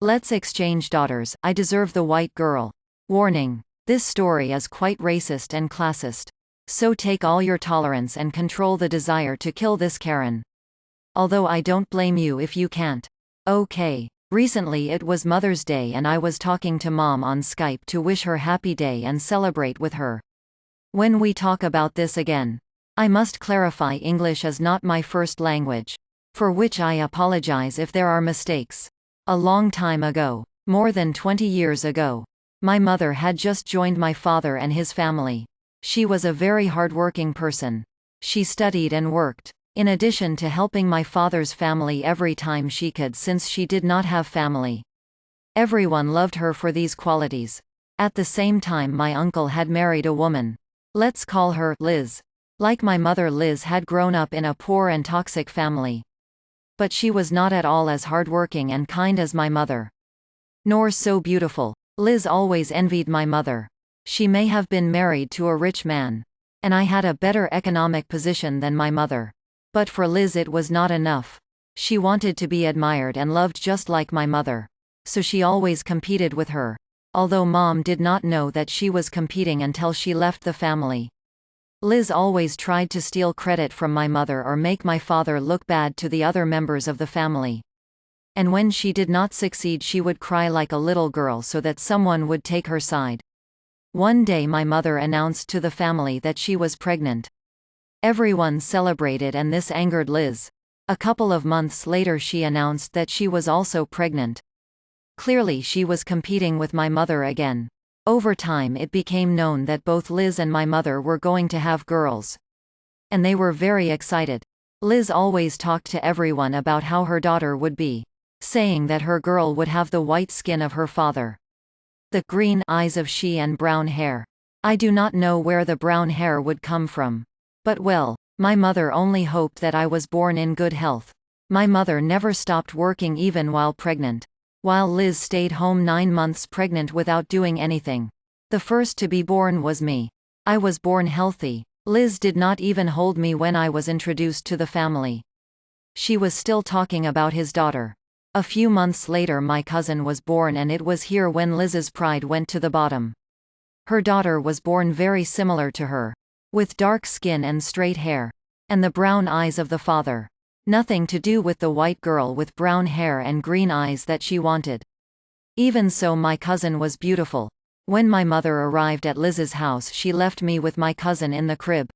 Let's exchange daughters. I deserve the white girl. Warning. This story is quite racist and classist. So take all your tolerance and control the desire to kill this Karen. Although I don't blame you if you can't. Okay. Recently it was Mother's Day and I was talking to Mom on Skype to wish her happy day and celebrate with her. When we talk about this again, I must clarify English is not my first language. For which I apologize if there are mistakes. A long time ago, more than 20 years ago, my mother had just joined my father and his family. She was a very hardworking person. She studied and worked, in addition to helping my father's family every time she could since she did not have family. Everyone loved her for these qualities. At the same time my uncle had married a woman. Let's call her Liz. Like my mother, Liz had grown up in a poor and toxic family. But she was not at all as hardworking and kind as my mother. Nor so beautiful. Liz always envied my mother. She may have been married to a rich man. And I had a better economic position than my mother. But for Liz it was not enough. She wanted to be admired and loved just like my mother. So she always competed with her. Although Mom did not know that she was competing until she left the family. Liz always tried to steal credit from my mother or make my father look bad to the other members of the family. And when she did not succeed she would cry like a little girl so that someone would take her side. One day my mother announced to the family that she was pregnant. Everyone celebrated and this angered Liz. A couple of months later she announced that she was also pregnant. Clearly she was competing with my mother again. Over time it became known that both Liz and my mother were going to have girls. And they were very excited. Liz always talked to everyone about how her daughter would be, saying that her girl would have the white skin of her father, the green eyes of she and brown hair. I do not know where the brown hair would come from. But well, my mother only hoped that I was born in good health. My mother never stopped working even while pregnant. While Liz stayed home 9 months pregnant without doing anything. The first to be born was me. I was born healthy. Liz did not even hold me when I was introduced to the family. She was still talking about his daughter. A few months later my cousin was born and it was here when Liz's pride went to the bottom. Her daughter was born very similar to her. With dark skin and straight hair. And the brown eyes of the father. Nothing to do with the white girl with brown hair and green eyes that she wanted. Even so my cousin was beautiful. When my mother arrived at Liz's house she left me with my cousin in the crib.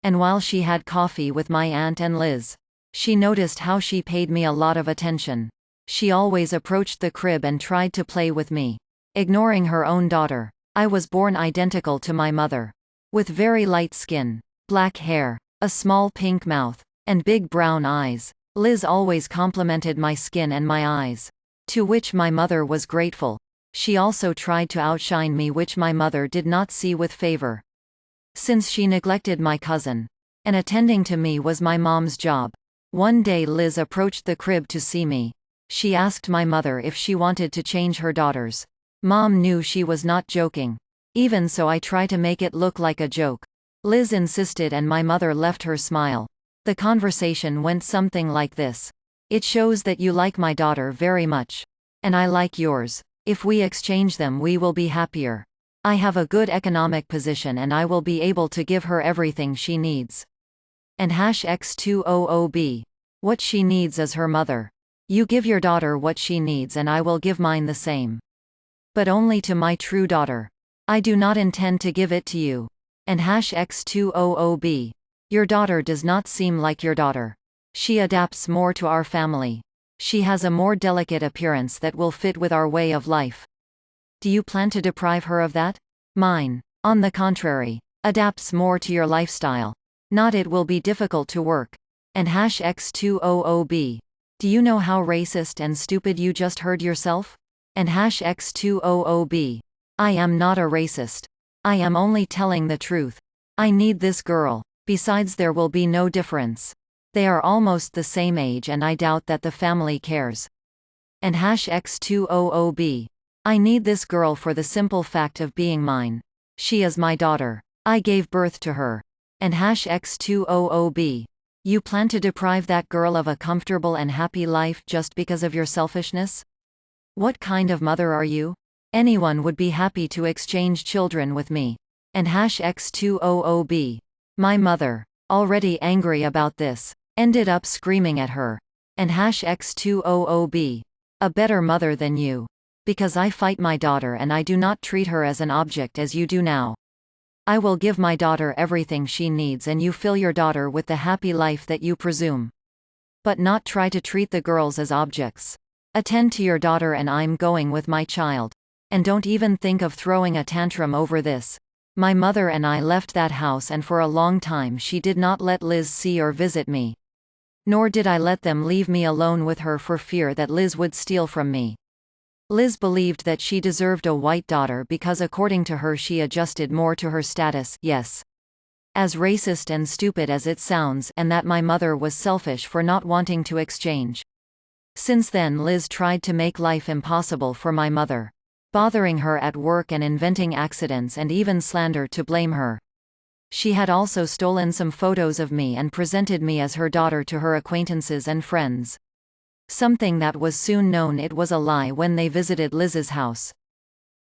And while she had coffee with my aunt and Liz, she noticed how she paid me a lot of attention. She always approached the crib and tried to play with me. Ignoring her own daughter. I was born identical to my mother. With very light skin, black hair, a small pink mouth, and big brown eyes. Liz always complimented my skin and my eyes. To which my mother was grateful. She also tried to outshine me, which my mother did not see with favor. Since she neglected my cousin. And attending to me was my mom's job. One day Liz approached the crib to see me. She asked my mother if she wanted to change her daughters. Mom knew she was not joking. Even so I try to make it look like a joke. Liz insisted and my mother left her smile. The conversation went something like this. It shows that you like my daughter very much. And I like yours. If we exchange them we will be happier. I have a good economic position and I will be able to give her everything she needs. And #X200B. What she needs is her mother. You give your daughter what she needs and I will give mine the same. But only to my true daughter. I do not intend to give it to you. And #X200B. Your daughter does not seem like your daughter. She adapts more to our family. She has a more delicate appearance that will fit with our way of life. Do you plan to deprive her of that? Mine, on the contrary, adapts more to your lifestyle. Not it will be difficult to work. And #X200B. Do you know how racist and stupid you just heard yourself? And #X200B. I am not a racist. I am only telling the truth. I need this girl. Besides there will be no difference. They are almost the same age and I doubt that the family cares. And #X200B. I need this girl for the simple fact of being mine. She is my daughter. I gave birth to her. And #X200B. You plan to deprive that girl of a comfortable and happy life just because of your selfishness? What kind of mother are you? Anyone would be happy to exchange children with me. And #X200B. My mother, already angry about this, ended up screaming at her. And #X200B. A better mother than you. Because I fight my daughter and I do not treat her as an object as you do now. I will give my daughter everything she needs and you fill your daughter with the happy life that you presume. But not try to treat the girls as objects. Attend to your daughter and I'm going with my child. And don't even think of throwing a tantrum over this. My mother and I left that house and for a long time she did not let Liz see or visit me. Nor did I let them leave me alone with her for fear that Liz would steal from me. Liz believed that she deserved a white daughter because according to her she adjusted more to her status, yes. As racist and stupid as it sounds, and that my mother was selfish for not wanting to exchange. Since then Liz tried to make life impossible for my mother. Bothering her at work and inventing accidents and even slander to blame her. She had also stolen some photos of me and presented me as her daughter to her acquaintances and friends. Something that was soon known it was a lie when they visited Liz's house.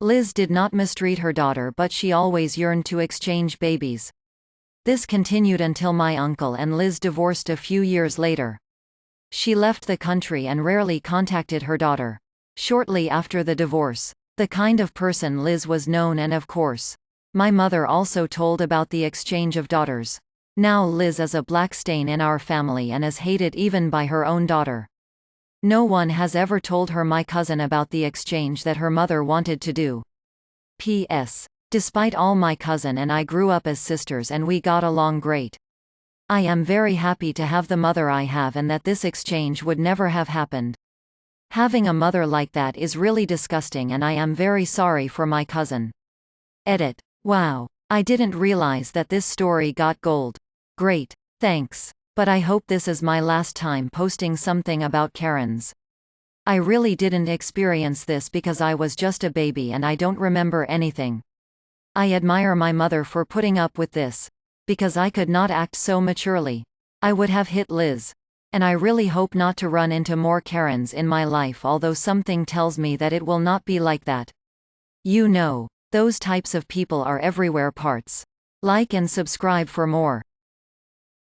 Liz did not mistreat her daughter but she always yearned to exchange babies. This continued until my uncle and Liz divorced a few years later. She left the country and rarely contacted her daughter. Shortly after the divorce, the kind of person Liz was known and of course, my mother also told about the exchange of daughters. Now Liz is a black stain in our family and is hated even by her own daughter. No one has ever told her my cousin about the exchange that her mother wanted to do. P.S. Despite all my cousin and I grew up as sisters and we got along great. I am very happy to have the mother I have and that this exchange would never have happened. Having a mother like that is really disgusting and I am very sorry for my cousin. Edit. Wow. I didn't realize that this story got gold. Great. Thanks. But I hope this is my last time posting something about Karens. I really didn't experience this because I was just a baby and I don't remember anything. I admire my mother for putting up with this. Because I could not act so maturely. I would have hit Liz. And I really hope not to run into more Karens in my life, although something tells me that it will not be like that. You know, those types of people are everywhere. Parts. Like and subscribe for more.